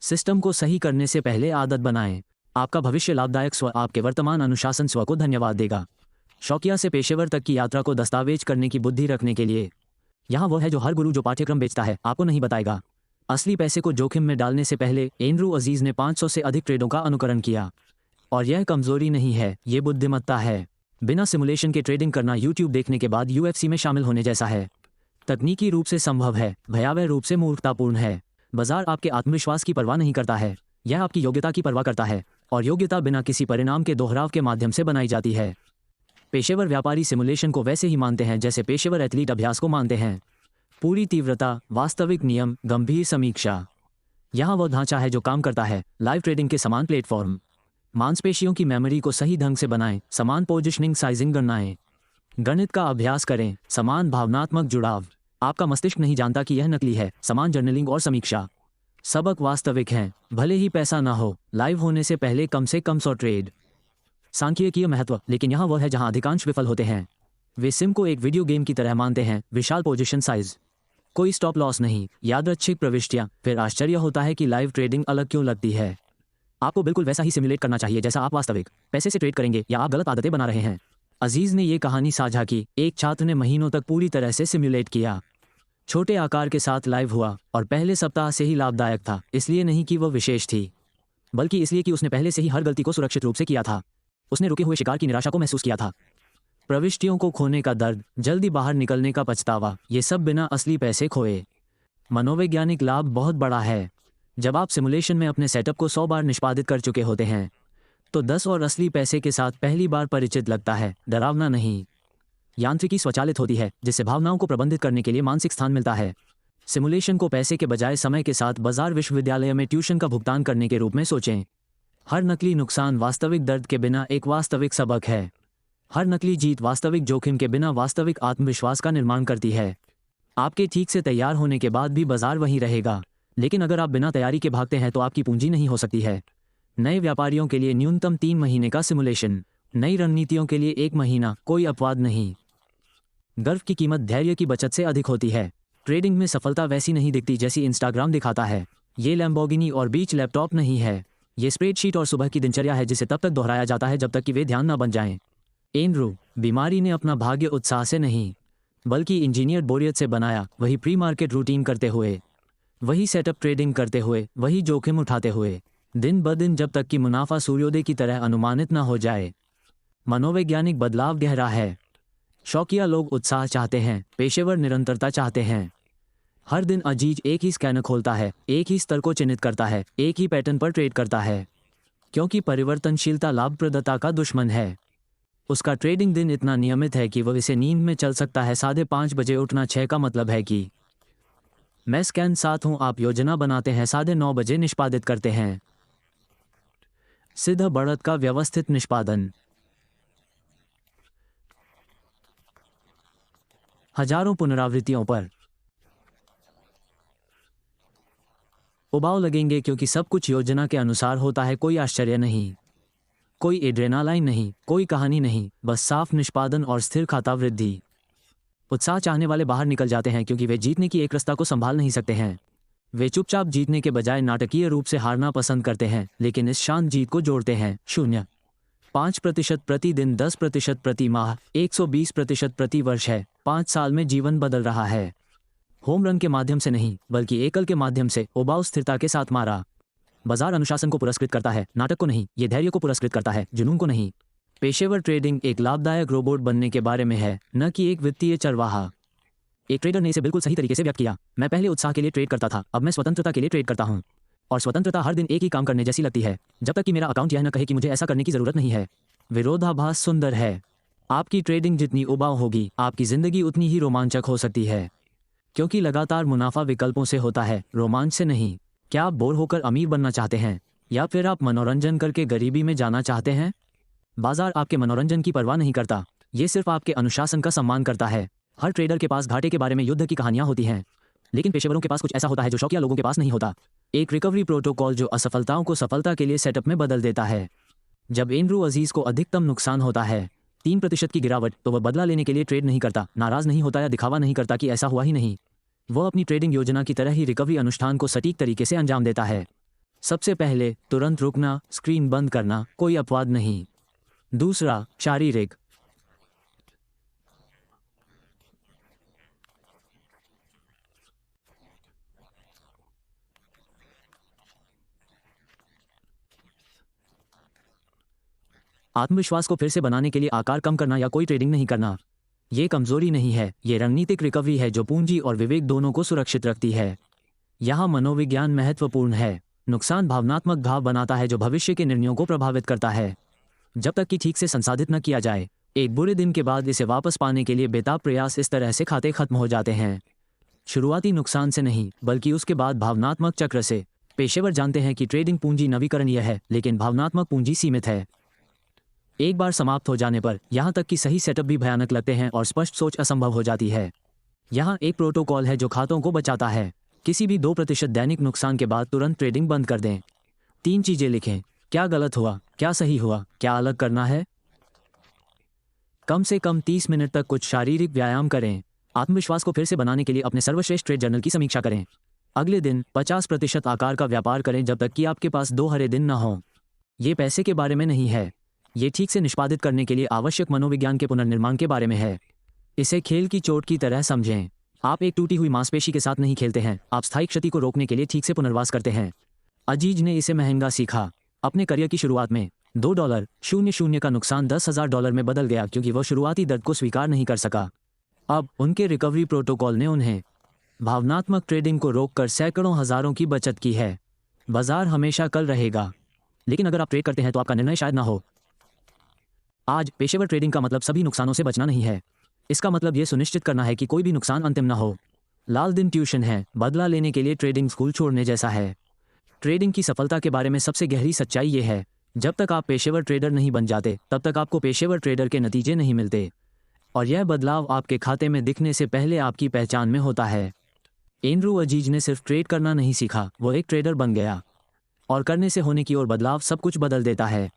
सिस्टम को सही करने से पहले आदत बनाएं। आपका भविष्य लाभदायक स्व आपके वर्तमान अनुशासन स्व को धन्यवाद देगा। शौकिया से पेशेवर तक की यात्रा को दस्तावेज करने की बुद्धि रखने के लिए। यहाँ वो है जो हर गुरु जो पाठ्यक्रम बेचता है आपको नहीं बताएगा। असली पैसे को जोखिम में डालने से पहले एंड्रू अजीज ने 500 से अधिक ट्रेडों का अनुकरण किया। और यह कमजोरी नहीं है, ये बुद्धिमत्ता है। बिना सिमुलेशन के ट्रेडिंग करना यूट्यूब देखने के बाद UFC में शामिल होने जैसा है। तकनीकी रूप से संभव है, भयावह रूप से मूर्खतापूर्ण है। बाजार आपके आत्मविश्वास की परवाह नहीं करता है, यह आपकी योग्यता की परवाह करता है, और योग्यता बिना किसी परिणाम के दोहराव के माध्यम से बनाई जाती है। पेशेवर व्यापारी सिमुलेशन को वैसे ही मानते हैं जैसे पेशेवर एथलीट अभ्यास को मानते हैं। पूरी तीव्रता, वास्तविक नियम, गंभीर समीक्षा। यहाँ वो ढांचा है जो काम करता है। लाइव ट्रेडिंग के समान प्लेटफॉर्म। मांसपेशियों की मेमोरी को सही ढंग से बनाएं, समान पोजिशनिंग, साइजिंग गणनाएं। गणित का अभ्यास करें, समान भावनात्मक जुड़ाव। आपका मस्तिष्क नहीं जानता कि यह नकली है। समान जर्नलिंग और समीक्षा। सबक वास्तविक हैं, भले ही पैसा ना हो। लाइव होने से पहले कम से कम 100 ट्रेड। सांख्यिकीय महत्व, लेकिन यहाँ वह है जहाँ अधिकांश विफल होते हैं। वे सिम को एक वीडियो गेम की तरह मानते हैं। विशाल पोजीशन साइज, कोई स्टॉप लॉस नहीं, यादृच्छिक प्रविष्टियाँ। फिर आश्चर्य होता है कि लाइव ट्रेडिंग अलग क्यों लगती है। आपको बिल्कुल वैसा ही सिमुलेट करना चाहिए जैसा आप वास्तविक पैसे से ट्रेड करेंगे, या आप गलत आदतें बना रहे हैं। अजीज ने ये कहानी साझा की। एक छात्र ने महीनों तक पूरी तरह से सिमुलेट किया। छोटे आकार के साथ लाइव हुआ और पहले सप्ताह से ही लाभदायक था। इसलिए नहीं कि वह विशेष थी, बल्कि इसलिए कि उसने पहले से ही हर गलती को सुरक्षित रूप से किया था। उसने रुके हुए शिकार की निराशा को महसूस किया था। प्रविष्टियों को खोने का दर्द, जल्दी बाहर निकलने का पछतावा, ये सब बिना असली पैसे खोए। मनोवैज्ञानिक लाभ बहुत बड़ा है। जब आप सिमुलेशन में अपने सेटअप को 100 बार निष्पादित कर चुके होते हैं तो 10 और असली पैसे के साथ पहली बार परिचित लगता है। डरावना नहीं। यांत्रिकी स्वचालित होती है जिससे भावनाओं को प्रबंधित करने के लिए मानसिक स्थान मिलता है। सिमुलेशन को पैसे के बजाय समय के साथ बाजार विश्वविद्यालय में ट्यूशन का भुगतान करने के रूप में सोचें। हर नकली नुकसान वास्तविक दर्द के बिना एक वास्तविक सबक है। हर नकली जीत वास्तविक जोखिम के बिना वास्तविक आत्मविश्वास का निर्माण करती है। आपके ठीक से तैयार होने के बाद भी बाजार वहीं रहेगा, लेकिन अगर आप बिना तैयारी के भागते हैं तो आपकी पूंजी नहीं हो सकती है। नए व्यापारियों के लिए न्यूनतम 3 महीने का सिमुलेशन। नई रणनीतियों के लिए 1 महीना, कोई अपवाद नहीं। गर्व की कीमत धैर्य की बचत से अधिक होती है। ट्रेडिंग में सफलता वैसी नहीं दिखती जैसी इंस्टाग्राम दिखाता है। ये लैम्बोर्गिनी और बीच लैपटॉप नहीं है। ये स्प्रेडशीट और सुबह की दिनचर्या है जिसे तब तक दोहराया जाता है जब तक कि वे ध्यान न बन जाएं। एंड्रू, बीमारी ने अपना भाग्य उत्साह से नहीं, बल्कि इंजीनियर बोरियत से बनाया। वही प्री मार्केट रूटीन करते हुए, वही सेटअप ट्रेडिंग करते हुए, वही जोखिम उठाते हुए, दिन ब दिन, जब तक कि मुनाफा सूर्योदय की तरह अनुमानित न हो जाए। मनोवैज्ञानिक बदलाव गहरा है। शौकिया लोग उत्साह चाहते हैं, पेशेवर निरंतरता चाहते हैं। हर दिन अजीज एक ही स्कैनर खोलता है, एक ही स्तर को चिन्हित करता है, एक ही पैटर्न पर ट्रेड करता है, क्योंकि परिवर्तनशीलता लाभप्रदता का दुश्मन है। उसका ट्रेडिंग दिन इतना नियमित है कि वह इसे नींद में चल सकता है। 5:30 बजे उठना 6 का मतलब है कि मैं स्कैन 7 हूं। आप योजना बनाते हैं, 9:30 बजे निष्पादित करते हैं। सिद्ध बढ़त का व्यवस्थित निष्पादन। हजारों पुनरावृत्तियों पर उबाऊ लगेंगे क्योंकि सब कुछ योजना के अनुसार होता है। कोई आश्चर्य नहीं, कोई एड्रेनालाइन नहीं, कोई कहानी नहीं, बस साफ निष्पादन और स्थिर खाता वृद्धि। उत्साह चाहने वाले बाहर निकल जाते हैं क्योंकि वे जीतने की एक रास्ता को संभाल नहीं सकते हैं। वे चुपचाप जीतने के बजाय नाटकीय रूप से हारना पसंद करते हैं, लेकिन इस शांत जीत को जोड़ते हैं। 0.5% प्रतिदिन, 10% प्रति माह, 120% प्रति वर्ष है। 5 साल में जीवन बदल रहा है। होम रन के माध्यम से नहीं, बल्कि एकल के माध्यम से, उबाऊ स्थिरता के साथ मारा। बाजार अनुशासन को पुरस्कृत करता है, नाटक को नहीं। ये धैर्य को पुरस्कृत करता है, जुनून को नहीं। पेशेवर ट्रेडिंग एक लाभदायक रोबोट बनने के बारे में है, न कि एक वित्तीय चरवाहा। एक ट्रेडर ने इसे बिल्कुल सही तरीके से व्यक्त किया। मैं पहले उत्साह के लिए ट्रेड करता था, अब मैं स्वतंत्रता के लिए ट्रेड करता हूँ। और स्वतंत्रता हर दिन एक ही काम करने जैसी लगती है, जब तक कि मेरा अकाउंट यह न कहे कि मुझे ऐसा करने की जरूरत नहीं है। विरोधाभास सुंदर है। आपकी ट्रेडिंग जितनी उबाऊ होगी, आपकी जिंदगी उतनी ही रोमांचक हो सकती है, क्योंकि लगातार मुनाफा विकल्पों से होता है, रोमांच से नहीं। क्या आप बोर होकर अमीर बनना चाहते हैं, या फिर आप मनोरंजन करके गरीबी में जाना चाहते हैं? बाजार आपके मनोरंजन की परवाह नहीं करता, ये सिर्फ आपके अनुशासन का सम्मान करता है। हर ट्रेडर के पास घाटे के बारे में युद्ध की कहानियां होती हैं, लेकिन पेशेवरों के पास कुछ ऐसा होता है जो शौकिया लोगों के पास नहीं होता। एक रिकवरी प्रोटोकॉल जो असफलताओं को सफलता के लिए सेटअप में बदल देता है। जब एंड्रू अजीज को अधिकतम नुकसान होता है, 3% की गिरावट, तो वह बदला लेने के लिए ट्रेड नहीं करता, नाराज नहीं होता या दिखावा नहीं करता कि ऐसा हुआ ही नहीं। वह अपनी ट्रेडिंग योजना की तरह ही रिकवरी अनुष्ठान को सटीक तरीके से अंजाम देता है। सबसे पहले, तुरंत रुकना, स्क्रीन बंद करना, कोई अपवाद नहीं। दूसरा, शारीरिक। आत्मविश्वास को फिर से बनाने के लिए आकार कम करना या कोई ट्रेडिंग नहीं करना, ये कमजोरी नहीं है, ये रणनीतिक रिकवरी है जो पूंजी और विवेक दोनों को सुरक्षित रखती है। यहाँ मनोविज्ञान महत्वपूर्ण है। नुकसान भावनात्मक घाव बनाता है जो भविष्य के निर्णयों को प्रभावित करता है, जब तक कि ठीक से संसाधित न किया जाए। एक बुरे दिन के बाद इसे वापस पाने के लिए बेताब प्रयास इस तरह से खाते खत्म हो जाते हैं। शुरुआती नुकसान से नहीं, बल्कि उसके बाद भावनात्मक चक्र से। पेशेवर जानते हैं कि ट्रेडिंग पूंजी नवीकरणीय है, लेकिन भावनात्मक पूंजी सीमित है। एक बार समाप्त हो जाने पर, यहाँ तक कि सही सेटअप भी भयानक लगते हैं और स्पष्ट सोच असंभव हो जाती है। यहाँ एक प्रोटोकॉल है जो खातों को बचाता है। किसी भी 2% दैनिक नुकसान के बाद तुरंत ट्रेडिंग बंद कर दें। 3 चीजें लिखें। क्या गलत हुआ, क्या सही हुआ, क्या अलग करना है। कम से कम 30 मिनट तक कुछ शारीरिक व्यायाम करें। आत्मविश्वास को फिर से बनाने के लिए अपने सर्वश्रेष्ठ ट्रेड जर्नल की समीक्षा करें। अगले दिन 50% आकार का व्यापार करें जब तक कि आपके पास 2 हरे दिन न हों। ये पैसे के बारे में नहीं है, ये ठीक से निष्पादित करने के लिए आवश्यक मनोविज्ञान के पुनर्निर्माण के बारे में है। इसे खेल की चोट की तरह समझें। आप एक टूटी हुई मांसपेशी के साथ नहीं खेलते हैं, आप स्थायी क्षति को रोकने के लिए ठीक से पुनर्वास करते हैं। अजीज ने इसे महंगा सीखा। अपने करियर की शुरुआत में $2.00 का नुकसान $10,000 में बदल गया, क्योंकि वह शुरुआती दर्द को स्वीकार नहीं कर सका। अब उनके रिकवरी प्रोटोकॉल ने उन्हें भावनात्मक ट्रेडिंग को रोककर सैकड़ों हजारों की बचत की है। बाजार हमेशा कल रहेगा, लेकिन अगर आप ट्रेड करते हैं तो आपका निर्णय शायद ना हो। आज पेशेवर ट्रेडिंग का मतलब सभी नुकसानों से बचना नहीं है। इसका मतलब यह सुनिश्चित करना है कि कोई भी नुकसान अंतिम न हो। लाल दिन ट्यूशन है, बदला लेने के लिए ट्रेडिंग स्कूल छोड़ने जैसा है। ट्रेडिंग की सफलता के बारे में सबसे गहरी सच्चाई ये है, जब तक आप पेशेवर ट्रेडर नहीं बन जाते, तब तक आपको पेशेवर ट्रेडर के नतीजे नहीं मिलते। और यह बदलाव आपके खाते में दिखने से पहले आपकी पहचान में होता है। एंड्रू अजीज ने सिर्फ ट्रेड करना नहीं सीखा, वो एक ट्रेडर बन गया। और करने से होने की ओर बदलाव सब कुछ बदल देता है।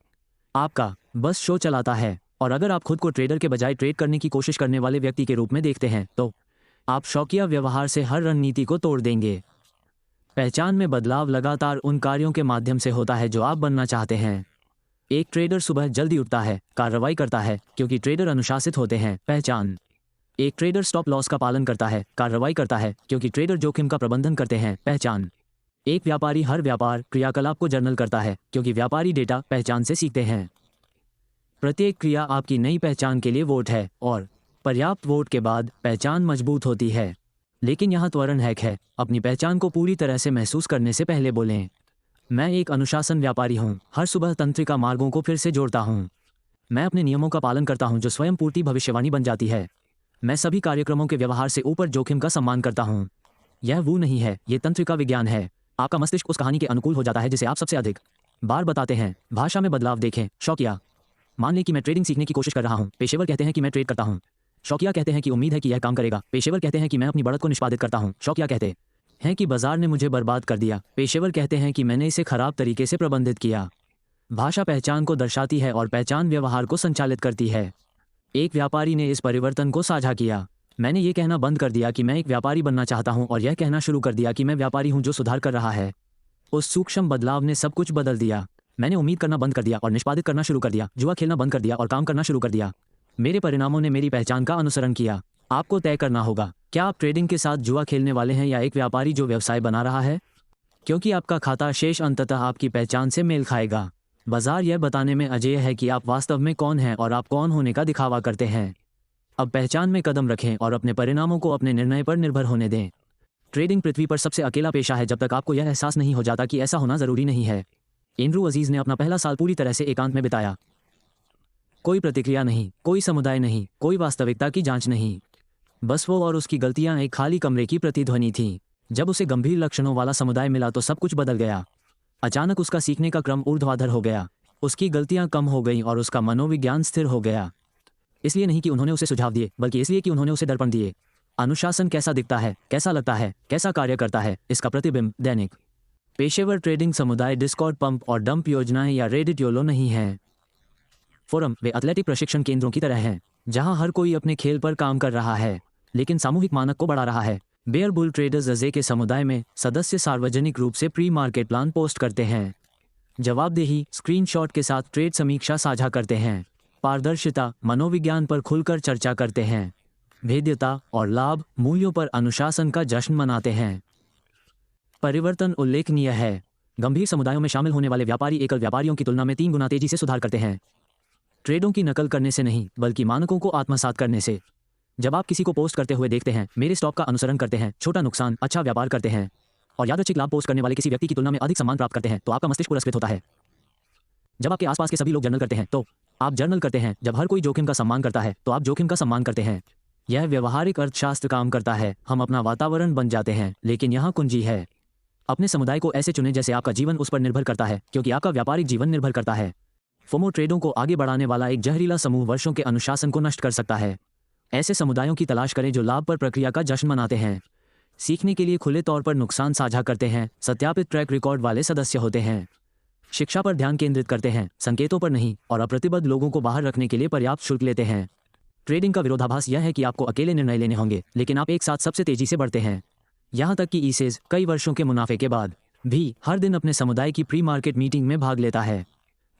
आपका बस शो चलाता है, और अगर आप खुद को ट्रेडर के बजाय ट्रेड करने की कोशिश करने वाले व्यक्ति के रूप में देखते हैं, तो आप शौकिया व्यवहार से हर रणनीति को तोड़ देंगे। पहचान में बदलाव लगातार उन कार्यों के माध्यम से होता है जो आप बनना चाहते हैं। एक ट्रेडर सुबह जल्दी उठता है, कार्रवाई करता है, क्योंकि ट्रेडर अनुशासित होते हैं। पहचान। एक ट्रेडर स्टॉप लॉस का पालन करता है, कार्रवाई करता है, क्योंकि ट्रेडर जोखिम का प्रबंधन करते हैं। पहचान। एक व्यापारी हर व्यापार क्रियाकलाप को जर्नल करता है, क्योंकि व्यापारी डेटा पहचान से सीखते हैं। प्रत्येक क्रिया आपकी नई पहचान के लिए वोट है, और पर्याप्त वोट के बाद पहचान मजबूत होती है। लेकिन यहाँ त्वरण हैक है। अपनी पहचान को पूरी तरह से महसूस करने से पहले बोलें, मैं एक अनुशासन व्यापारी हूँ। हर सुबह तंत्रिका मार्गों को फिर से जोड़ता हूँ। मैं अपने नियमों का पालन करता हूँ जो स्वयं पूर्ति भविष्यवाणी बन जाती है। मैं सभी कार्यक्रमों के व्यवहार से ऊपर जोखिम का सम्मान करता हूँ। यह वो नहीं है, ये तंत्रिका विज्ञान है। आपका मस्तिष्क उस कहानी के अनुकूल हो जाता है जिसे आप सबसे अधिक बार बताते हैं। भाषा में बदलाव देखें। शौकिया। मान लें कि मैं ट्रेडिंग सीखने की कोशिश कर रहा हूँ। पेशेवर कहते हैं कि मैं ट्रेड करता हूँ। शौकिया कहते हैं कि उम्मीद है कि यह काम करेगा। पेशेवर कहते हैं कि मैं अपनी बढ़त को निष्पादित करता हूँ। शौकिया कहते हैं कि बाजार ने मुझे बर्बाद कर दिया। पेशेवर कहते हैं कि मैंने इसे खराब तरीके से प्रबंधित किया। भाषा पहचान को दर्शाती है और पहचान व्यवहार को संचालित करती है। एक व्यापारी ने इस परिवर्तन को साझा किया। मैंने ये कहना बंद कर दिया कि मैं एक व्यापारी बनना चाहता हूँ और यह कहना शुरू कर दिया कि मैं व्यापारी हूँ जो सुधार कर रहा है। उस सूक्ष्म बदलाव ने सब कुछ बदल दिया। मैंने उम्मीद करना बंद कर दिया और निष्पादित करना शुरू कर दिया। जुआ खेलना बंद कर दिया और काम करना शुरू कर दिया। मेरे परिणामों ने मेरी पहचान का अनुसरण किया। आपको तय करना होगा, क्या आप ट्रेडिंग के साथ जुआ खेलने वाले हैं या एक व्यापारी जो व्यवसाय बना रहा है, क्योंकि आपका खाता शेष अंततः आपकी पहचान से मेल खाएगा। बाजार यह बताने में अजेय है कि आप वास्तव में कौन हैं और आप कौन होने का दिखावा करते हैं। अब पहचान में कदम रखें और अपने परिणामों को अपने निर्णय पर निर्भर होने दें। ट्रेडिंग पृथ्वी पर सबसे अकेला पेशा है जब तक आपको यह एहसास नहीं हो जाता कि ऐसा होना जरूरी नहीं है। एंड्रू अजीज ने अपना पहला साल पूरी तरह से एकांत में बिताया। कोई प्रतिक्रिया नहीं, कोई समुदाय नहीं, कोई वास्तविकता की जांच नहीं। बस वो और उसकी गलतियां एक खाली कमरे की प्रतिध्वनि थीं। जब उसे गंभीर लक्षणों वाला समुदाय मिला तो सब कुछ बदल गया। अचानक उसका सीखने का क्रम ऊर्ध्वाधर हो गया। उसकी गलतियां कम हो गईं और उसका मनोविज्ञान स्थिर हो गया। इसलिए नहीं कि उन्होंने उसे सुझाव दिए, बल्कि इसलिए कि उन्होंने उसे दर्पण दिए। अनुशासन कैसा दिखता है, कैसा लगता है, कैसा कार्य करता है, इसका प्रतिबिंब दैनिक। पेशेवर ट्रेडिंग समुदाय डिस्कॉर्ड पंप और डंप योजनाएं या रेडिट योलो नहीं है। फोरम वे एथलेटिक प्रशिक्षण केंद्रों की तरह हैं, जहां हर कोई अपने खेल पर काम कर रहा है लेकिन सामूहिक मानक को बढ़ा रहा है। बेयर बुल ट्रेडर्स अजे के समुदाय में सदस्य सार्वजनिक रूप से प्री मार्केट प्लान पोस्ट करते हैं, जवाबदेही स्क्रीनशॉट के साथ ट्रेड समीक्षा साझा करते हैं, पारदर्शिता मनोविज्ञान पर खुलकर चर्चा करते हैं, भेद्यता और लाभ मूल्यों पर अनुशासन का जश्न मनाते हैं। परिवर्तन उल्लेखनीय है। गंभीर समुदायों में शामिल होने वाले व्यापारी एकल व्यापारियों की तुलना में 3 गुना तेजी से सुधार करते हैं। ट्रेडों की नकल करने से नहीं, बल्कि मानकों को आत्मसात करने से। जब आप किसी को पोस्ट करते हुए देखते हैं, मेरे स्टॉक का अनुसरण करते हैं, छोटा नुकसान अच्छा व्यापार करते हैं और यादृच्छिक लाभ पोस्ट करने वाले किसी व्यक्ति की तुलना में अधिक सम्मान प्राप्त करते हैं, तो आपका मस्तिष्क पुरस्कृत होता है। जब आपके आसपास के सभी लोग जर्नल करते हैं तो आप जर्नल करते हैं। जब हर कोई जोखिम का सम्मान करता है तो आप जोखिम का सम्मान करते हैं। यह व्यवहारिक अर्थशास्त्र काम करता है। हम अपना वातावरण बन जाते हैं, लेकिन यहाँ कुंजी है। अपने समुदाय को ऐसे चुनें जैसे आपका जीवन उस पर निर्भर करता है, क्योंकि आपका व्यापारिक जीवन निर्भर करता है। फोमो ट्रेडों को आगे बढ़ाने वाला एक जहरीला समूह वर्षों के अनुशासन को नष्ट कर सकता है। ऐसे समुदायों की तलाश करें जो लाभ पर प्रक्रिया का जश्न मनाते हैं, सीखने के लिए खुले तौर पर नुकसान साझा करते हैं, सत्यापित ट्रैक रिकॉर्ड वाले सदस्य होते हैं, शिक्षा पर ध्यान केंद्रित करते हैं, संकेतों पर नहीं, और अप्रतिबद्ध लोगों को बाहर रखने के लिए पर्याप्त शुल्क लेते हैं। ट्रेडिंग का विरोधाभास यह है कि आपको अकेले निर्णय लेने होंगे, लेकिन आप एक साथ सबसे तेजी से बढ़ते हैं। यहाँ तक कि ईसेज कई वर्षों के मुनाफे के बाद भी हर दिन अपने समुदाय की प्री मार्केट मीटिंग में भाग लेता है।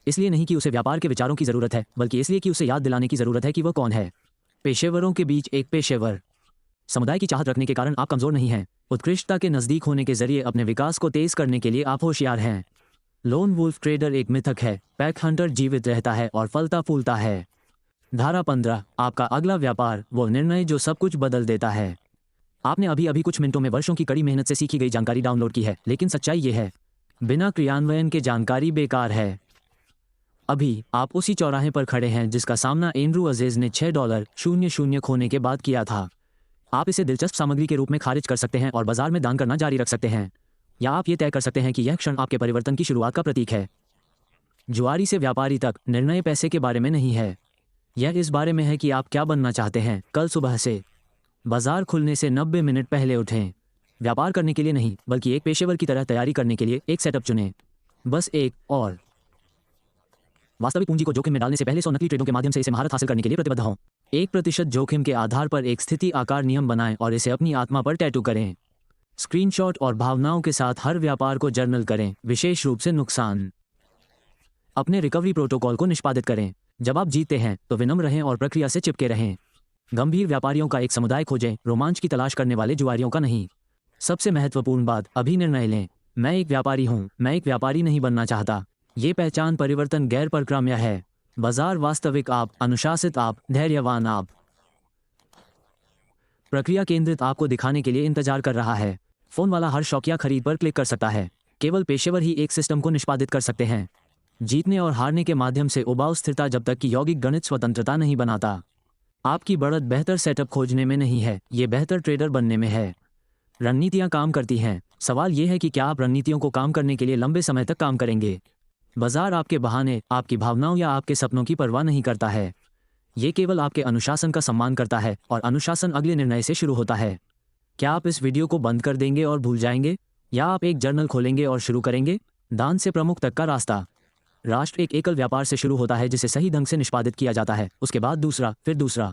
इसलिए नहीं कि उसे व्यापार के विचारों की जरूरत है, बल्कि इसलिए कि उसे याद दिलाने की जरूरत है कि वह कौन है। पेशेवरों के बीच एक पेशेवर समुदाय की चाहत रखने के कारण आप कमजोर नहीं हैं। उत्कृष्टता के नजदीक होने के जरिए अपने विकास को तेज करने के लिए आप होशियार हैं। लोन वुल्फ ट्रेडर एक मिथक है, पैक हंटर जीवित रहता है और फलता फूलता है। धारा 15 आपका अगला व्यापार, वो निर्णय जो सब कुछ बदल देता है। आपने अभी अभी कुछ मिनटों में वर्षों की कड़ी मेहनत से सीखी गई जानकारी डाउनलोड की है, लेकिन सच्चाई ये है, बिना क्रियान्वयन के जानकारी बेकार है। अभी आप उसी चौराहे पर खड़े हैं जिसका सामना एंड्रू अजीज ने $6.00 खोने के बाद किया था। आप इसे दिलचस्प सामग्री के रूप में खारिज कर सकते हैं और बाजार में दान करना जारी रख सकते हैं, या आप ये तय कर सकते हैं कि यह क्षण आपके परिवर्तन की शुरुआत का प्रतीक है। जुआरी से व्यापारी तक निर्णय पैसे के बारे में नहीं है, यह इस बारे में है कि आप क्या बनना चाहते हैं। कल सुबह से बाजार खुलने से 90 मिनट पहले उठें। व्यापार करने के लिए नहीं, बल्कि एक पेशेवर की तरह तैयारी करने के लिए एक सेटअप चुनें। बस एक और वास्तविक पूंजी को जोखिम में डालने से पहले 100 नकली ट्रेडों के माध्यम से इसे महारत हासिल करने के लिए प्रतिबद्ध हों। 1% जोखिम के आधार पर एक स्थिति आकार नियम बनाएं और इसे अपनी आत्मा पर टैटू करें। स्क्रीनशॉट और भावनाओं के साथ हर व्यापार को जर्नल करें, विशेष रूप से नुकसान। अपने रिकवरी प्रोटोकॉल को निष्पादित करें। जब आप जीतते हैं तो विनम्र रहें और प्रक्रिया से चिपके रहें। गंभीर व्यापारियों का एक समुदाय खोजें, रोमांच की तलाश करने वाले जुआरियों का नहीं। सबसे महत्वपूर्ण बात, अभी निर्णय लें। मैं एक व्यापारी हूं, मैं एक व्यापारी नहीं बनना चाहता। ये पहचान परिवर्तन गैर परक्राम्य है। बाजार वास्तविक आप, अनुशासित आप, धैर्यवान आप। प्रक्रिया केंद्रित आपको दिखाने के लिए इंतजार कर रहा है। फोन वाला हर शौकिया खरीद पर क्लिक कर सकता है। केवल पेशेवर ही एक सिस्टम को निष्पादित कर सकते हैं। जीतने और हारने के माध्यम से उबाऊ स्थिरता जब तक कि यौगिक गणित स्वतंत्रता नहीं बनाता। आपकी बढ़त बेहतर सेटअप खोजने में नहीं है, ये बेहतर ट्रेडर बनने में है। रणनीतियां काम करती हैं। सवाल यह है कि क्या आप रणनीतियों को काम करने के लिए लंबे समय तक काम करेंगे। बाजार आपके बहाने, आपकी भावनाओं या आपके सपनों की परवाह नहीं करता है। ये केवल आपके अनुशासन का सम्मान करता है, और अनुशासन अगले निर्णय से शुरू होता है। क्या आप इस वीडियो को बंद कर देंगे और भूल जाएंगे, या आप एक जर्नल खोलेंगे और शुरू करेंगे। दान से प्रमुख तक का रास्ता। राष्ट्र एक एकल व्यापार से शुरू होता है जिसे सही ढंग से निष्पादित किया जाता है, उसके बाद दूसरा, फिर दूसरा,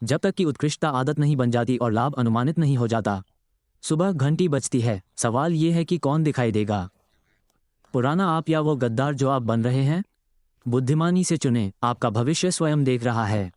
जब तक कि उत्कृष्टता आदत नहीं बन जाती और लाभ अनुमानित नहीं हो जाता। सुबह घंटी बजती है। सवाल यह है कि कौन दिखाई देगा, पुराना आप या वो गद्दार जो आप बन रहे हैं। बुद्धिमानी से चुनें, आपका भविष्य स्वयं देख रहा है।